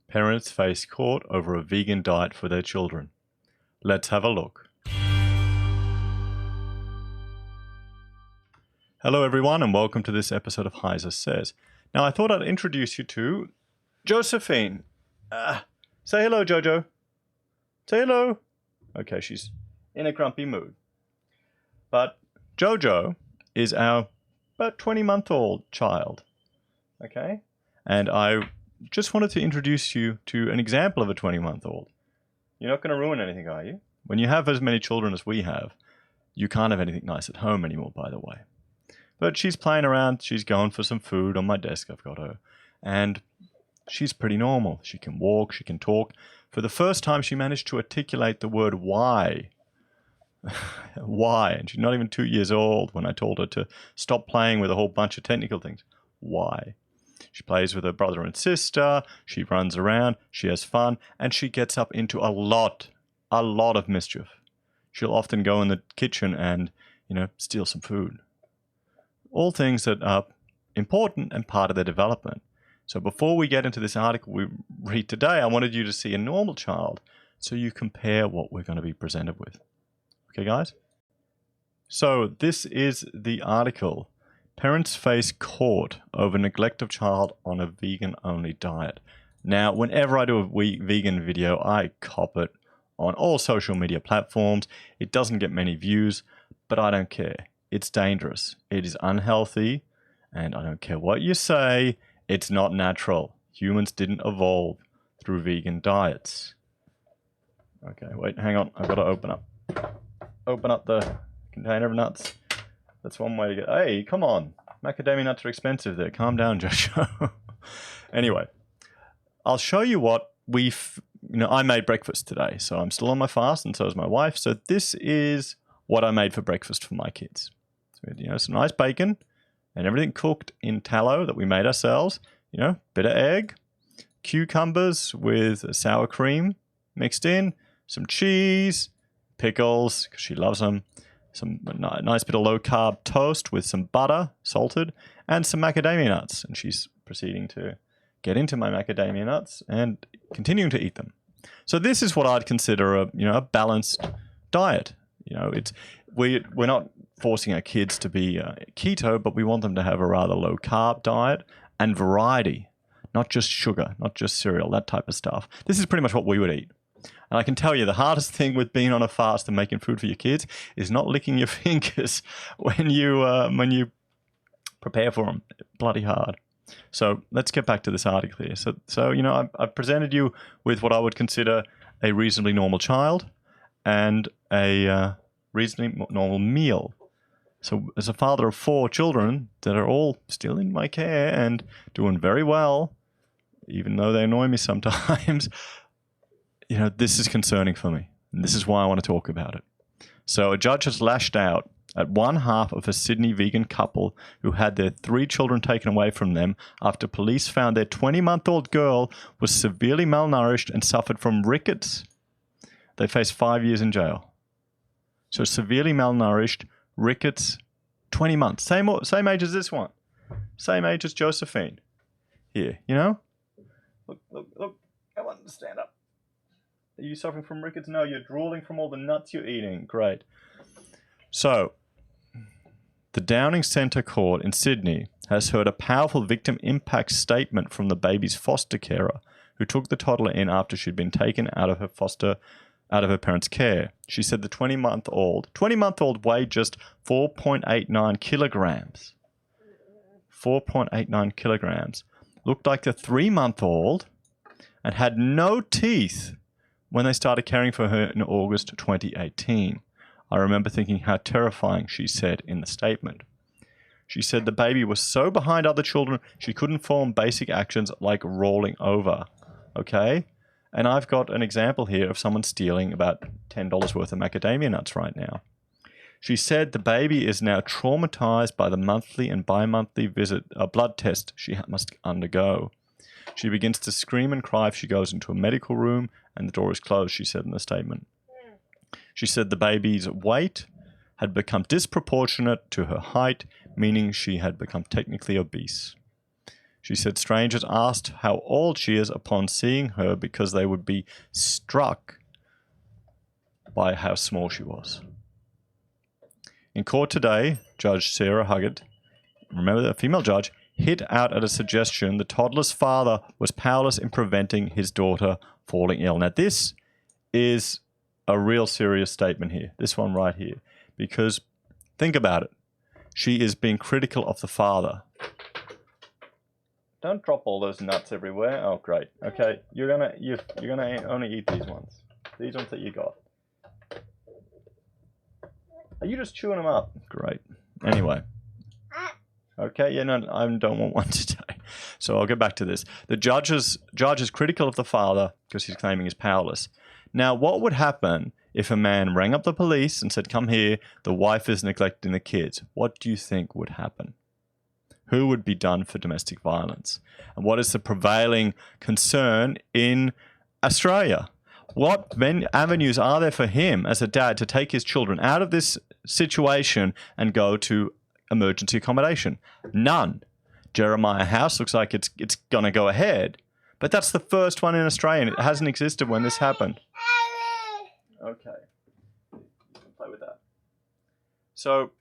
Parents face court over a vegan diet for their children. Let's have a look. Hello everyone and welcome to this episode of Heiser Says. Now I thought I'd introduce you to Josephine. Say hello, Jojo. Say hello. Okay, she's in a grumpy mood. But Jojo is our about 20-month-old child. Okay? And I just wanted to introduce you to an example of a 20-month-old. You're not going to ruin anything, are you? When you have as many children as we have, you can't have anything nice at home anymore, by the way. But she's playing around. She's going for some food on my desk. I've got her. And she's pretty normal. She can walk. She can talk. For the first time, she managed to articulate the word why. Why? And she's not even 2 years old when I told her to stop playing with a whole bunch of technical things. Why? She plays with her brother and sister. She runs around. She has fun. And she gets up into a lot of mischief. She'll often go in the kitchen and, steal some food. All things that are important and part of their development. So before we get into this article we read today, I wanted you to see a normal child so you compare what we're going to be presented with. Okay, guys? So this is the article. Parents face court over neglect of child on a vegan-only diet. Now, whenever I do a vegan video, I cop it on all social media platforms. It doesn't get many views, but I don't care. It's dangerous. It is unhealthy, and I don't care what you say. It's not natural. Humans didn't evolve through vegan diets. Okay, wait, hang on. I've got to open up the container of nuts. That's one way to get... Hey, come on. Macadamia nuts are expensive there. Calm down, Jojo. Anyway, I'll show you what I made breakfast today. So I'm still on my fast, and so is my wife. So this is what I made for breakfast for my kids. So, some nice bacon and everything cooked in tallow that we made ourselves. Bit of egg, cucumbers with sour cream mixed in, some cheese, pickles, because she loves them, some nice bit of low-carb toast with some butter, salted, and some macadamia nuts. And she's proceeding to get into my macadamia nuts and continuing to eat them. So this is what I'd consider a balanced diet. We're not forcing our kids to be keto, but we want them to have a rather low-carb diet and variety, not just sugar, not just cereal, that type of stuff. This is pretty much what we would eat. And I can tell you the hardest thing with being on a fast and making food for your kids is not licking your fingers when you prepare for them. Bloody hard. So let's get back to this article here. So I've presented you with what I would consider a reasonably normal child and a reasonably normal meal. So as a father of 4 children that are all still in my care and doing very well, even though they annoy me sometimes, this is concerning for me. And this is why I want to talk about it. So a judge has lashed out at one half of a Sydney vegan couple who had their 3 children taken away from them after police found their 20-month-old girl was severely malnourished and suffered from rickets. They face 5 years in jail. So severely malnourished, rickets, 20 months. Same age as this one. Same age as Josephine. Here, Look. Come on, stand up. Are you suffering from rickets? No, you're drooling from all the nuts you're eating. Great. So, the Downing Centre Court in Sydney has heard a powerful victim impact statement from the baby's foster carer who took the toddler in after she'd been taken out of her parents' care. She said the 20-month-old weighed just 4.89 kilograms. 4.89 kilograms. Looked like the 3-month-old and had no teeth when they started caring for her in August 2018. I remember thinking how terrifying, she said in the statement. She said the baby was so behind other children she couldn't form basic actions like rolling over. Okay? And I've got an example here of someone stealing about $10 worth of macadamia nuts right now. She said the baby is now traumatized by the monthly and bi-monthly blood test she must undergo. She begins to scream and cry if she goes into a medical room and the door is closed, she said in the statement. She said the baby's weight had become disproportionate to her height, meaning she had become technically obese. She said strangers asked how old she is upon seeing her because they would be struck by how small she was. In court today, Judge Sarah Huggett, remember the female judge, hit out at a suggestion the toddler's father was powerless in preventing his daughter falling ill. Now this is a real serious statement here, this one right here, because think about it. She is being critical of the father. Don't drop all those nuts everywhere. Oh, great. Okay, you're gonna only eat these ones. These ones that you got. Are you just chewing them up? Great. Anyway. Okay, yeah, no, I don't want one today. So I'll get back to this. The judge is critical of the father because he's claiming he's powerless. Now, what would happen if a man rang up the police and said, come here, the wife is neglecting the kids? What do you think would happen? Who would be done for domestic violence? And what is the prevailing concern in Australia? What avenues are there for him as a dad to take his children out of this situation and go to emergency accommodation? None. Jeremiah House looks like it's going to go ahead. But that's the first one in Australia, and it hasn't existed when this happened. Okay. You can play with that. So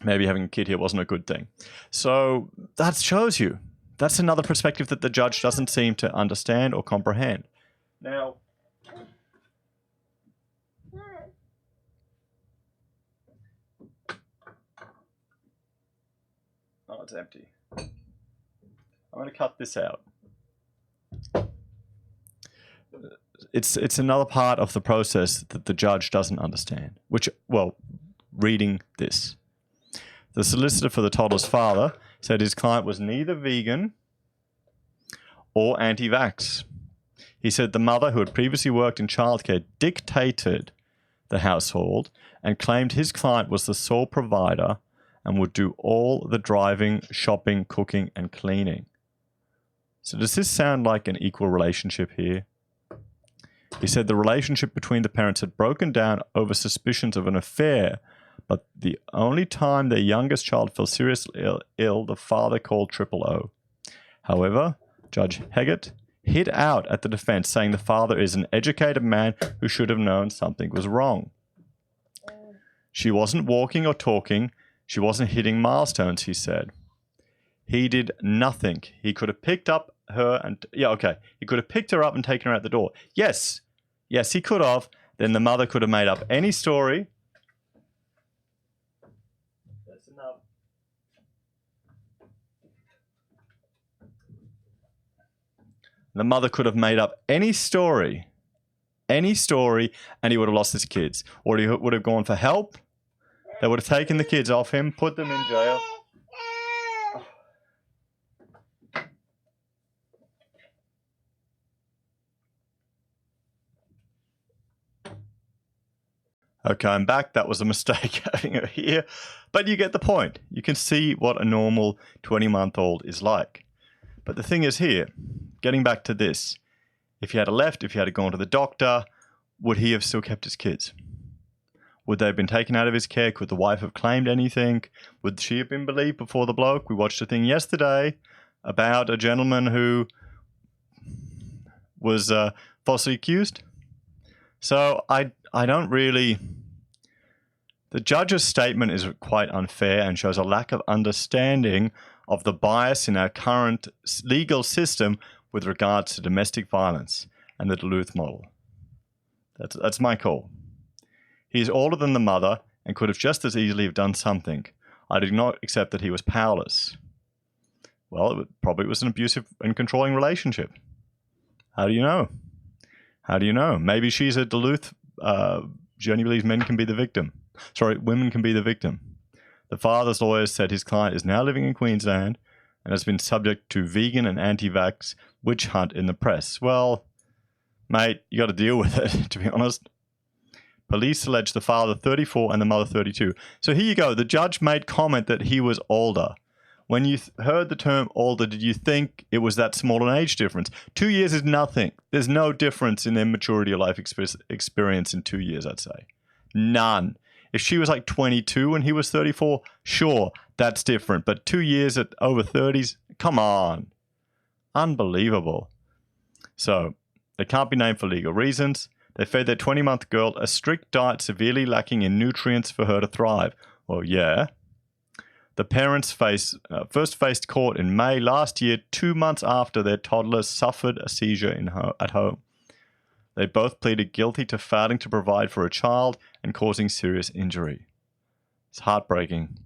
maybe having a kid here wasn't a good thing. So that shows you. That's another perspective that the judge doesn't seem to understand or comprehend. Now, oh, it's empty. I'm going to cut this out. It's another part of the process that the judge doesn't understand, which, well, reading this. The solicitor for the toddler's father said his client was neither vegan or anti-vax. He said the mother, who had previously worked in childcare, dictated the household and claimed his client was the sole provider and would do all the driving, shopping, cooking, and cleaning. So does this sound like an equal relationship here? He said the relationship between the parents had broken down over suspicions of an affair, but the only time their youngest child fell seriously ill, the father called O. However, Judge Huggett hit out at the defense, saying the father is an educated man who should have known something was wrong. She wasn't walking or talking. She wasn't hitting milestones, he said. He did nothing. He could have picked up her and... Yeah, okay. He could have picked her up and taken her out the door. Yes. Yes, he could have. Then the mother could have made up any story. That's enough. The mother could have made up any story, and he would have lost his kids. Or he would have gone for help. They would have taken the kids off him, put them in jail. Okay, I'm back. That was a mistake having her here. But you get the point. You can see what a normal 20-month-old is like. But the thing is here, getting back to this, if he had left, if he had gone to the doctor, would he have still kept his kids? Would they have been taken out of his care? Could the wife have claimed anything? Would she have been believed before the bloke? We watched a thing yesterday about a gentleman who was falsely accused. So I don't really... The judge's statement is quite unfair and shows a lack of understanding of the bias in our current legal system with regards to domestic violence and the Duluth model. That's my call. He is older than the mother and could have just as easily have done something. I do not accept that he was powerless. Well, probably was an abusive and controlling relationship. How do you know? How do you know? Maybe she's a Duluth. She only believes women can be the victim. The father's lawyers said his client is now living in Queensland and has been subject to vegan and anti-vax witch hunt in the press. Well, mate, you got to deal with it, to be honest. Police allege the father 34 and the mother 32. So here you go. The judge made comment that he was older. When you heard the term older, did you think it was that small an age difference? 2 years is nothing. There's no difference in their maturity or life experience in 2 years, I'd say. None. If she was like 22 and he was 34, sure, that's different. But 2 years at over 30s, come on. Unbelievable. So, they can't be named for legal reasons. They fed their 20-month girl a strict diet severely lacking in nutrients for her to thrive. Well, yeah. The parents first faced court in May last year, 2 months after their toddler suffered a seizure at home. They both pleaded guilty to failing to provide for a child and causing serious injury. It's heartbreaking.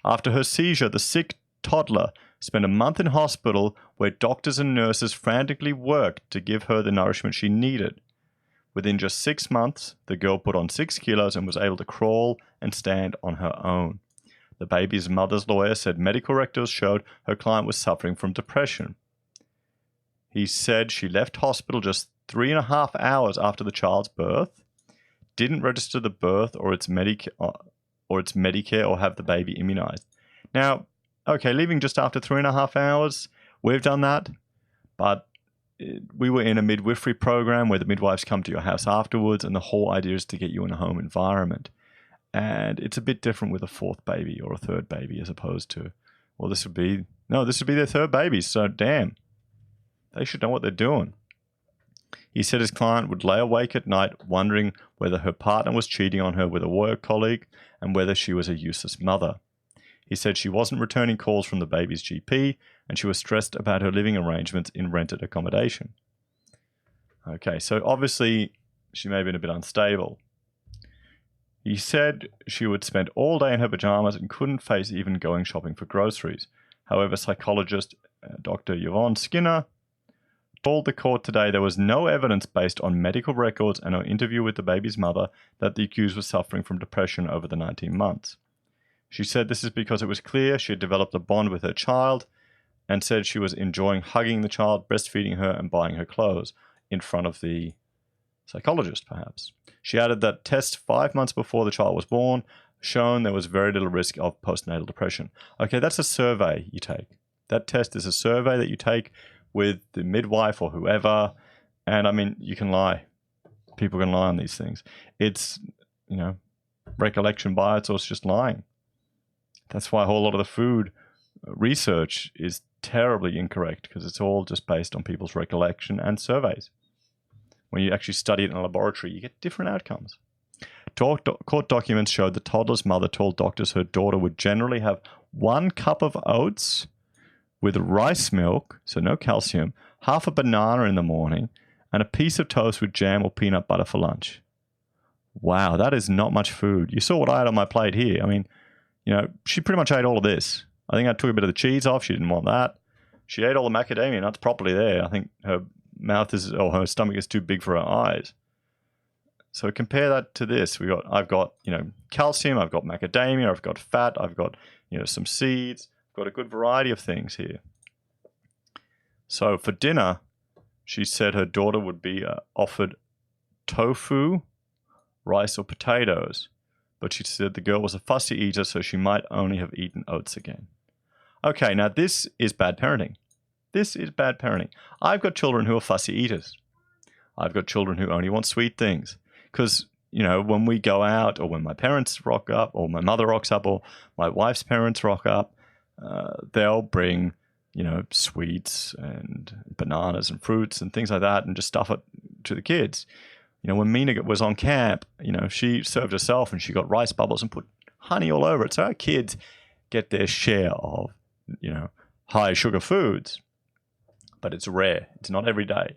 After her seizure, the sick toddler spent a month in hospital where doctors and nurses frantically worked to give her the nourishment she needed. Within just 6 months, the girl put on 6 kilos and was able to crawl and stand on her own. The baby's mother's lawyer said medical records showed her client was suffering from depression. He said she left hospital just 3.5 hours after the child's birth, didn't register the birth or its Medicare or have the baby immunized. Now, okay, leaving just after 3.5 hours, we've done that, but we were in a midwifery program where the midwives come to your house afterwards, and the whole idea is to get you in a home environment. And it's a bit different with a 4th baby or a 3rd baby as opposed to, well, this would be their 3rd baby, so damn. They should know what they're doing. He said his client would lay awake at night wondering whether her partner was cheating on her with a work colleague and whether she was a useless mother. He said she wasn't returning calls from the baby's GP and she was stressed about her living arrangements in rented accommodation. Okay, so obviously she may have been a bit unstable. He said she would spend all day in her pajamas and couldn't face even going shopping for groceries. However, psychologist Dr. Yvonne Skinner told the court today there was no evidence based on medical records and her interview with the baby's mother that the accused was suffering from depression over the 19 months. She said this is because it was clear she had developed a bond with her child and said she was enjoying hugging the child, breastfeeding her, and buying her clothes in front of the psychologist, perhaps. She added that tests 5 months before the child was born shown there was very little risk of postnatal depression. Okay, that's a survey you take. That test is a survey that you take with the midwife or whoever. And I mean, you can lie. People can lie on these things. It's, recollection bias or it's just lying. That's why a whole lot of the food research is terribly incorrect because it's all just based on people's recollection and surveys. When you actually study it in a laboratory, you get different outcomes. Court documents showed the toddler's mother told doctors her daughter would generally have 1 cup of oats with rice milk, so no calcium, half a banana in the morning, and a piece of toast with jam or peanut butter for lunch. Wow, that is not much food. You saw what I had on my plate here. I mean, she pretty much ate all of this. I think I took a bit of the cheese off. She didn't want that. She ate all the macadamia nuts properly there. I think her her stomach is too big for her eyes. So compare that to this. I've got calcium, I've got macadamia, I've got fat, I've got some seeds, I've got a good variety of things here. So for dinner, she said her daughter would be offered tofu, rice, or potatoes, but she said the girl was a fussy eater, so she might only have eaten oats again. Okay, now this is bad parenting. This is bad parenting. I've got children who are fussy eaters. I've got children who only want sweet things. Because, when we go out or when my parents rock up or my mother rocks up or my wife's parents rock up, they'll bring, sweets and bananas and fruits and things like that and just stuff it to the kids. When Mina was on camp, she served herself and she got rice bubbles and put honey all over it. So our kids get their share of, high sugar foods. But it's rare. It's not every day.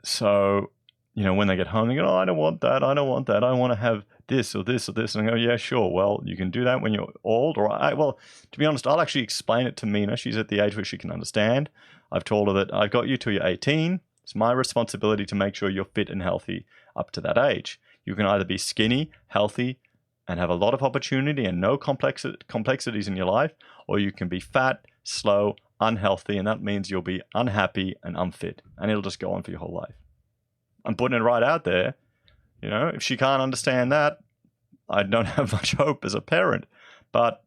So, when they get home, they go, oh, I don't want that. I don't want that. I want to have this or this or this. And I go, yeah, sure. Well, you can do that when you're old. Or, to be honest, I'll actually explain it to Mina. She's at the age where she can understand. I've told her that I've got you till you're 18. It's my responsibility to make sure you're fit and healthy up to that age. You can either be skinny, healthy, and have a lot of opportunity and no complexities in your life, or you can be fat, slow, unhealthy, and that means you'll be unhappy and unfit, and it'll just go on for your whole life. I'm putting it right out there. If she can't understand that, I don't have much hope as a parent, but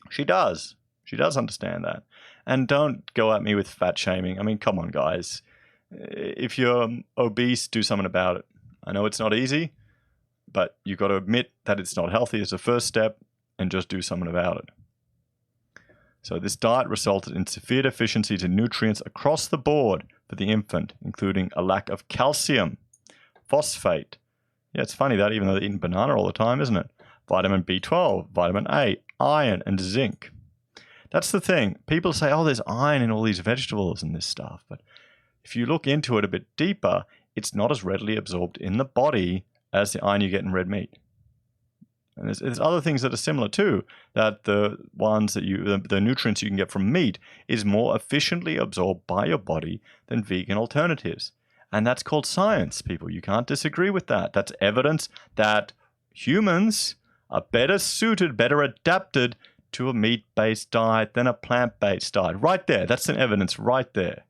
she does. She does understand that. And don't go at me with fat shaming. I mean, come on, guys. If you're obese, do something about it. I know it's not easy, but you've got to admit that it's not healthy as a first step and just do something about it. So this diet resulted in severe deficiencies in nutrients across the board for the infant, including a lack of calcium, phosphate. Yeah, it's funny that even though they're eating banana all the time, isn't it? Vitamin B12, vitamin A, iron, and zinc. That's the thing. People say, oh, there's iron in all these vegetables and this stuff. But if you look into it a bit deeper, it's not as readily absorbed in the body as the iron you get in red meat. And there's other things that are similar too, that the nutrients you can get from meat is more efficiently absorbed by your body than vegan alternatives. And that's called science, people. You can't disagree with that. That's evidence that humans are better suited, better adapted to a meat-based diet than a plant-based diet. Right there. That's an evidence right there.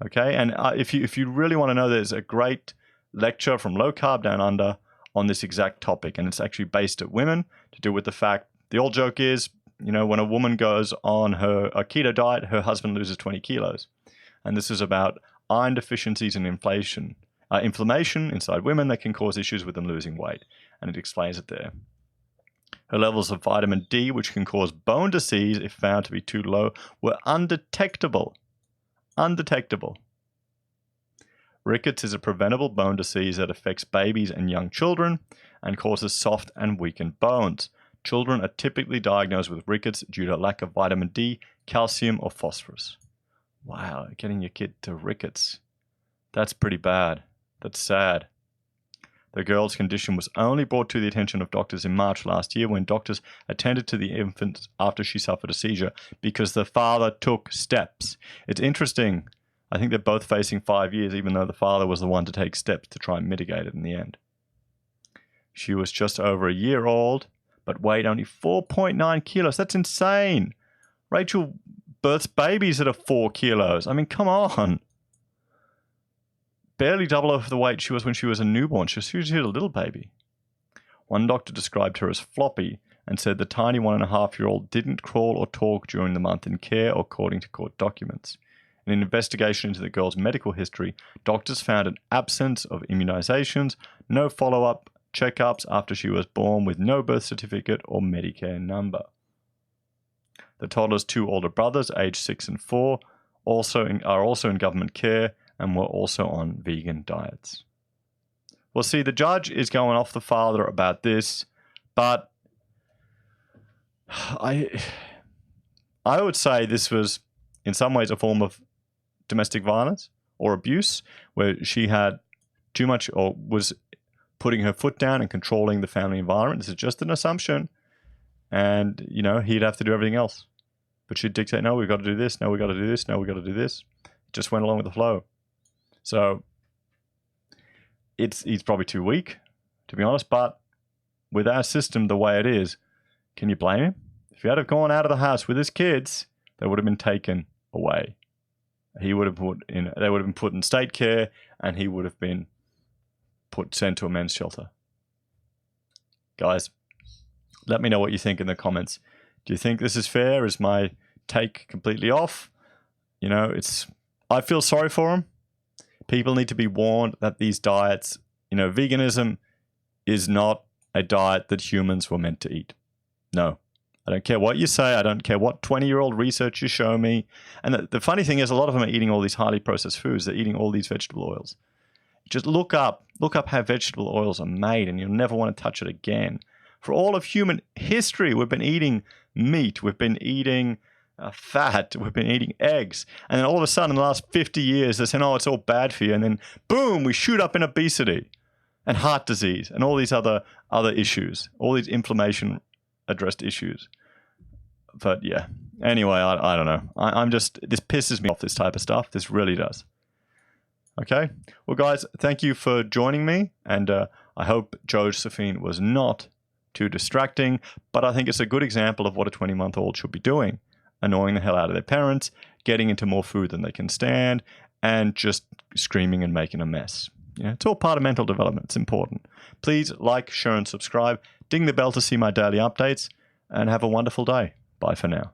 Okay? And if you really want to know, there's a great lecture from Low Carb Down Under on this exact topic, and it's actually based at women to do with the fact, the old joke is, when a woman goes on a keto diet, her husband loses 20 kilos. And this is about iron deficiencies and inflammation inside women that can cause issues with them losing weight. And it explains it there. Her levels of vitamin D, which can cause bone disease if found to be too low, were undetectable. Undetectable. Rickets is a preventable bone disease that affects babies and young children and causes soft and weakened bones. Children are typically diagnosed with rickets due to lack of vitamin D, calcium, or phosphorus. Wow, getting your kid to rickets. That's pretty bad. That's sad. The girl's condition was only brought to the attention of doctors in March last year when doctors attended to the infant after she suffered a seizure because the father took steps. It's interesting. I think they're both facing 5 years, even though the father was the one to take steps to try and mitigate it in the end. She was just over a year old, but weighed only 4.9 kilos. That's insane. Rachel births babies that are 4 kilos. I mean, come on. Barely double over the weight she was when she was a newborn. She was a little baby. One doctor described her as floppy and said the tiny 1.5-year-old didn't crawl or talk during the month in care, according to court documents. In an investigation into the girl's medical history, doctors found an absence of immunizations, no follow-up checkups after she was born, with no birth certificate or Medicare number. The toddler's 2 older brothers, aged 6 and 4, are also in government care and were also on vegan diets. Well, see, the judge is going off the father about this, but I would say this was in some ways a form of domestic violence or abuse, where she had too much or was putting her foot down and controlling the family environment. This is just an assumption. And, he'd have to do everything else. But she'd dictate, no, we've got to do this. No, we've got to do this. No, we've got to do this. Just went along with the flow. So he's probably too weak, to be honest. But with our system the way it is, can you blame him? If he had have gone out of the house with his kids, they would have been taken away. They would have been put in state care, and he would have been sent to a men's shelter. Guys, let me know what you think in the comments. Do you think this is fair? Is my take completely off? I feel sorry for him. People need to be warned that these diets, veganism is not a diet that humans were meant to eat. No. I don't care what you say. I don't care what 20-year-old research you show me. And the funny thing is, a lot of them are eating all these highly processed foods. They're eating all these vegetable oils. Just look up how vegetable oils are made, and you'll never want to touch it again. For all of human history, we've been eating meat. We've been eating fat. We've been eating eggs. And then all of a sudden, in the last 50 years, they're saying, oh, it's all bad for you. And then, boom, we shoot up in obesity and heart disease and all these other issues, all these inflammation-addressed issues. But yeah, anyway, I don't know. This pisses me off, this type of stuff. This really does. Okay? Well, guys, thank you for joining me. And I hope Josephine was not too distracting. But I think it's a good example of what a 20-month-old should be doing. Annoying the hell out of their parents, getting into more food than they can stand, and just screaming and making a mess. It's all part of mental development. It's important. Please like, share, and subscribe. Ding the bell to see my daily updates. And have a wonderful day. Bye for now.